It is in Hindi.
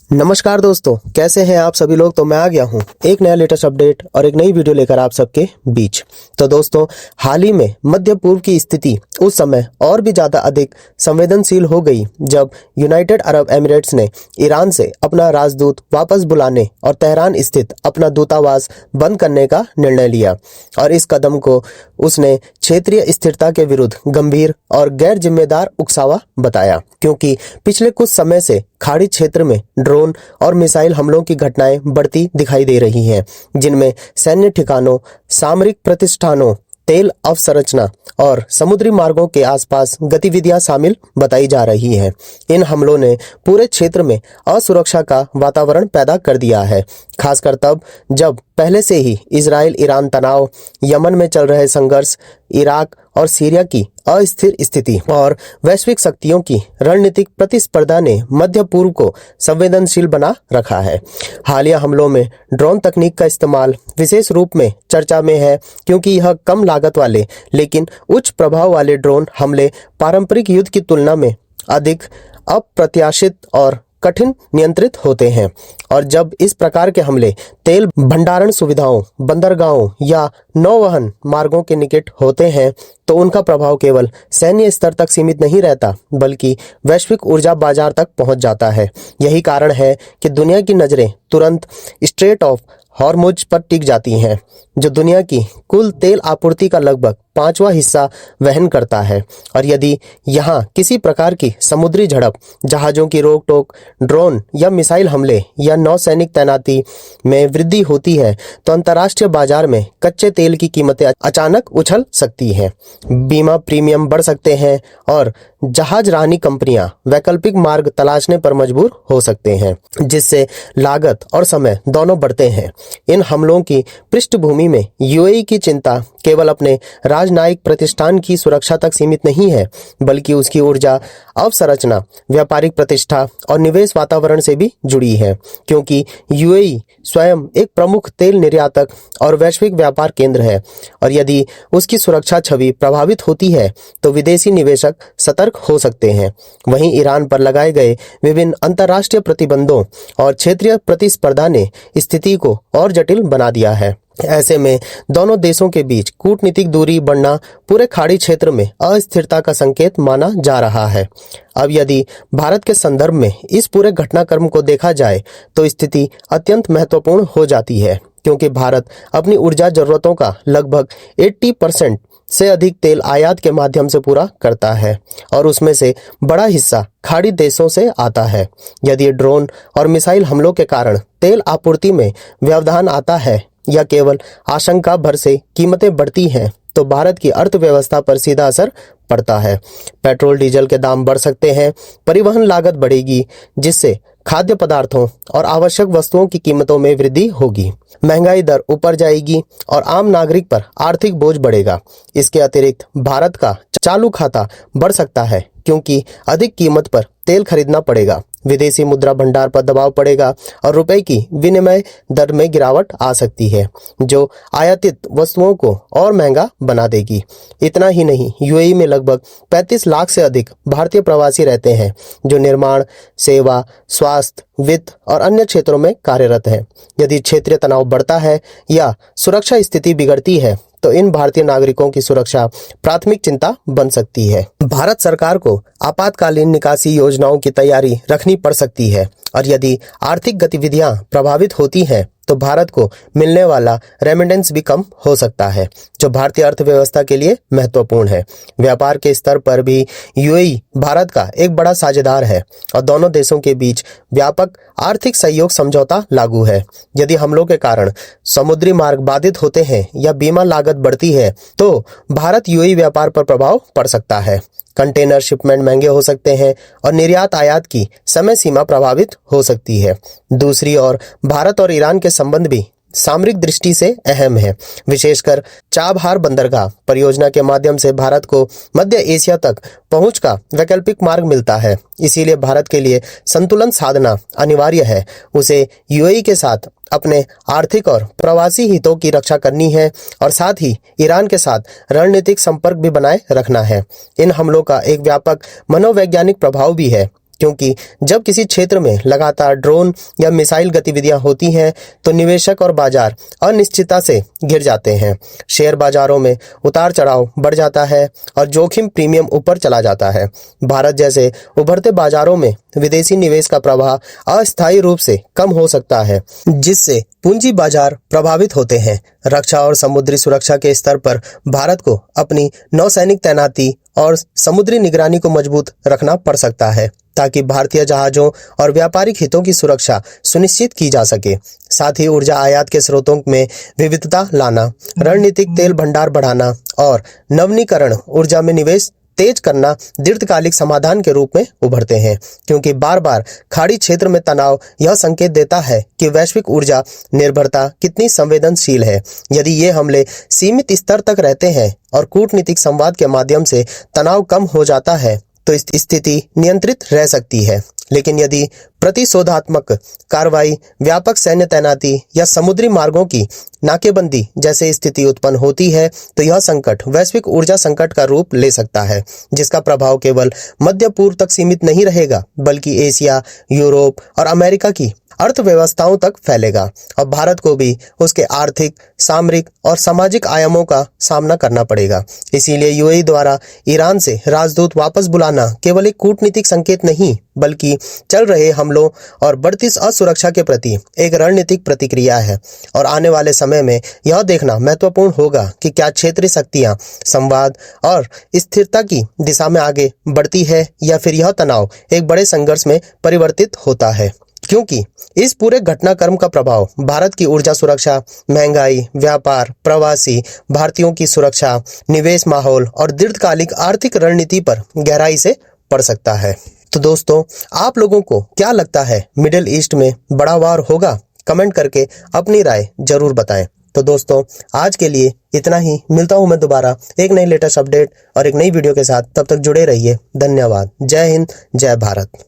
नमस्कार दोस्तों, कैसे हैं आप सभी लोग। तो मैं आ गया हूं एक नया लेटेस्ट अपडेट और एक नई वीडियो लेकर आप सबके बीच। तो दोस्तों, हाल ही में मध्य पूर्व की स्थिति उस समय और भी ज्यादा अधिक संवेदनशील हो गई जब यूनाइटेड अरब एमिरेट्स ने ईरान से अपना राजदूत वापस बुलाने और तेहरान स्थित अपना दूतावास बंद करने का निर्णय लिया। और इस कदम को उसने क्षेत्रीय स्थिरता के विरुद्ध गंभीर और गैर जिम्मेदार उकसावा बताया, क्योंकि पिछले कुछ समय से खाड़ी क्षेत्र में ड्रोन और मिसाइल हमलों की घटनाएं बढ़ती दिखाई दे रही हैं, जिनमें सैन्य ठिकानों, सामरिक प्रतिष्ठानों, तेल अवसंरचना और समुद्री मार्गों के आसपास गतिविधियां शामिल बताई जा रही हैं। इन हमलों ने पूरे क्षेत्र में असुरक्षा का वातावरण पैदा कर दिया है, खासकर तब जब पहले से ही इजराइल ईरान तनाव, यमन में चल रहे संघर्ष, इराक और सीरिया की अस्थिर स्थिति और वैश्विक शक्तियों की रणनीतिक प्रतिस्पर्धा ने मध्य पूर्व को संवेदनशील बना रखा है। हालिया हमलों में ड्रोन तकनीक का इस्तेमाल विशेष रूप में चर्चा में है, क्योंकि यह कम लागत वाले लेकिन उच्च प्रभाव वाले ड्रोन हमले पारंपरिक युद्ध की तुलना में अधिक अप्रत्याशित और कठिन नियंत्रित होते हैं। और जब इस प्रकार के हमले तेल भंडारण सुविधाओं, बंदरगाहों या नौवहन मार्गों के निकट होते हैं, तो उनका प्रभाव केवल सैन्य स्तर तक सीमित नहीं रहता, बल्कि वैश्विक ऊर्जा बाजार तक पहुंच जाता है। यही कारण है कि दुनिया की नजरें तुरंत स्ट्रेट ऑफ हॉर्मुज पर टिक जाती हैं, जो दुनिया की कुल तेल आपूर्ति का लगभग 5वां हिस्सा वहन करता है। और यदि यहाँ किसी प्रकार की समुद्री झड़प, जहाजों की रोक टोक, ड्रोन या मिसाइल हमले या नौसैनिक तैनाती में वृद्धि होती है, तो अंतर्राष्ट्रीय बाजार में कच्चे तेल की कीमतें अचानक उछल सकती हैं, बीमा प्रीमियम बढ़ सकते हैं और जहाज रानी कंपनियां वैकल्पिक मार्ग तलाशने पर मजबूर हो सकते हैं, जिससे लागत और समय दोनों बढ़ते हैं। इन हमलों की पृष्ठभूमि में यूएई की चिंता केवल अपने राजनयिक प्रतिष्ठान की सुरक्षा तक सीमित नहीं है, बल्कि उसकी ऊर्जा अवसंरचना, व्यापारिक प्रतिष्ठा और निवेश वातावरण से भी जुड़ी है, क्योंकि यूएई स्वयं एक प्रमुख तेल निर्यातक और वैश्विक व्यापार केंद्र है। और यदि उसकी सुरक्षा छवि प्रभावित होती है, तो विदेशी निवेशक सतर्क हो सकते हैं। वहीं ईरान पर लगाए गए विभिन्न अंतर्राष्ट्रीय प्रतिबंधों और क्षेत्रीय प्रतिस्पर्धा ने स्थिति को और जटिल बना दिया है। ऐसे में दोनों देशों के बीच कूटनीतिक दूरी बढ़ना पूरे खाड़ी क्षेत्र में अस्थिरता का संकेत माना जा रहा है। अब यदि भारत के संदर्भ में इस पूरे घटनाक्रम को देखा जाए, तो स्थिति अत्यंत महत्वपूर्ण हो जाती है, क्योंकि भारत अपनी ऊर्जा जरूरतों का लगभग 80% से अधिक तेल आयात के माध्यम से पूरा करता है, और उसमें से बड़ा हिस्सा खाड़ी देशों से आता है। यदि ड्रोन और मिसाइल हमलों के कारण तेल आपूर्ति में व्यवधान आता है या केवल आशंका भर से कीमतें बढ़ती हैं, तो भारत की अर्थव्यवस्था पर सीधा असर पड़ता है। पेट्रोल डीजल के दाम बढ़ सकते हैं, परिवहन लागत बढ़ेगी, जिससे खाद्य पदार्थों और आवश्यक वस्तुओं की कीमतों में वृद्धि होगी, महंगाई दर ऊपर जाएगी और आम नागरिक पर आर्थिक बोझ बढ़ेगा। इसके अतिरिक्त भारत का चालू खाता बढ़ सकता है, क्योंकि अधिक कीमत पर तेल खरीदना पड़ेगा, विदेशी मुद्रा भंडार पर दबाव पड़ेगा और रुपए की विनिमय दर में गिरावट आ सकती है, जो आयातित वस्तुओं को और महंगा बना देगी। इतना ही नहीं, यूएई में लगभग 35 लाख से अधिक भारतीय प्रवासी रहते हैं, जो निर्माण, सेवा, स्वास्थ्य, वित्त और अन्य क्षेत्रों में कार्यरत हैं। यदि क्षेत्रीय तनाव बढ़ता है या सुरक्षा स्थिति बिगड़ती है, तो इन भारतीय नागरिकों की सुरक्षा प्राथमिक चिंता बन सकती है। भारत सरकार को आपातकालीन निकासी योजनाओं की तैयारी रखनी पड़ सकती है, और यदि आर्थिक गतिविधियां प्रभावित होती हैं, तो भारत को मिलने वाला रेमिटेंस भी कम हो सकता है, जो भारतीय अर्थव्यवस्था के लिए महत्वपूर्ण है। व्यापार के स्तर पर भी यूएई भारत का एक बड़ा साझेदार है, और दोनों देशों के बीच व्यापक आर्थिक सहयोग समझौता लागू है। यदि हमलों के कारण समुद्री मार्ग बाधित होते हैं या बीमा लागत बढ़ती है, तो भारत यूएई व्यापार पर प्रभाव पड़ सकता है। कंटेनर शिपमेंट महंगे हो सकते हैं और निर्यात आयात की समय सीमा प्रभावित हो सकती है। दूसरी ओर भारत और ईरान के संबंध भी सामरिक दृष्टि से अहम है। विशेषकर चाबहार बंदरगाह परियोजना के माध्यम से भारत को मध्य एशिया तक पहुंच का वैकल्पिक मार्ग मिलता है। इसीलिए भारत के लिए संतुलन साधना अनिवार्य है। उसे यूएई के साथ अपने आर्थिक और प्रवासी हितों की रक्षा करनी है और साथ ही ईरान के साथ रणनीतिक संपर्क भी बनाए रखना है। इन हमलों का एक व्यापक मनोवैज्ञानिक प्रभाव भी है, क्योंकि जब किसी क्षेत्र में लगातार ड्रोन या मिसाइल गतिविधियां होती हैं तो निवेशक और बाजार अनिश्चितता से घिर जाते हैं। शेयर बाजारों में उतार चढ़ाव बढ़ जाता है और जोखिम प्रीमियम ऊपर चला जाता है। भारत जैसे उभरते बाजारों में विदेशी निवेश का प्रवाह अस्थायी रूप से कम हो सकता है, जिससे पूंजी बाजार प्रभावित होते हैं। रक्षा और समुद्री सुरक्षा के स्तर पर भारत को अपनी नौसैनिक तैनाती और समुद्री निगरानी को मजबूत रखना पड़ सकता है, ताकि भारतीय जहाजों और व्यापारिक हितों की सुरक्षा सुनिश्चित की जा सके। साथ ही ऊर्जा आयात के स्रोतों में विविधता लाना, रणनीतिक तेल भंडार बढ़ाना और नवीनीकरण ऊर्जा में निवेश तेज करना दीर्घकालिक समाधान के रूप में उभरते हैं, क्योंकि बार बार खाड़ी क्षेत्र में तनाव यह संकेत देता है कि वैश्विक ऊर्जा निर्भरता कितनी संवेदनशील है। यदि ये हमले सीमित स्तर तक रहते हैं और कूटनीतिक संवाद के माध्यम से तनाव कम हो जाता है तो स्थिति नियंत्रित रह सकती है। लेकिन यदि प्रतिशोधात्मक कार्रवाई, व्यापक सैन्य तैनाती या समुद्री मार्गों की नाकेबंदी जैसे स्थिति उत्पन्न होती है तो यह संकट वैश्विक ऊर्जा संकट का रूप ले सकता है, जिसका प्रभाव केवल मध्य पूर्व तक सीमित नहीं रहेगा बल्कि एशिया, यूरोप और अमेरिका की अर्थव्यवस्थाओं तक फैलेगा और भारत को भी उसके आर्थिक, सामरिक और सामाजिक आयामों का सामना करना पड़ेगा। इसीलिए यूएई द्वारा ईरान से राजदूत वापस बुलाना केवल एक कूटनीतिक संकेत नहीं बल्कि चल रहे हमलों और बढ़ती असुरक्षा के प्रति एक रणनीतिक प्रतिक्रिया है। और आने वाले समय में यह देखना महत्वपूर्ण होगा कि क्या क्षेत्रीय शक्तियां संवाद और स्थिरता की दिशा में आगे बढ़ती है या फिर यह तनाव एक बड़े संघर्ष में परिवर्तित होता है, क्योंकि इस पूरे घटनाक्रम का प्रभाव भारत की ऊर्जा सुरक्षा, महंगाई, व्यापार, प्रवासी भारतीयों की सुरक्षा, निवेश माहौल और दीर्घकालिक आर्थिक रणनीति पर गहराई से पड़ सकता है। तो दोस्तों, आप लोगों को क्या लगता है, मिडिल ईस्ट में बड़ा वार होगा? कमेंट करके अपनी राय जरूर बताएं। तो दोस्तों, आज के लिए इतना ही। मिलता हूं मैं दोबारा एक नई लेटेस्ट अपडेट और एक नई वीडियो के साथ। तब तक जुड़े रहिए। धन्यवाद। जय हिंद, जय भारत।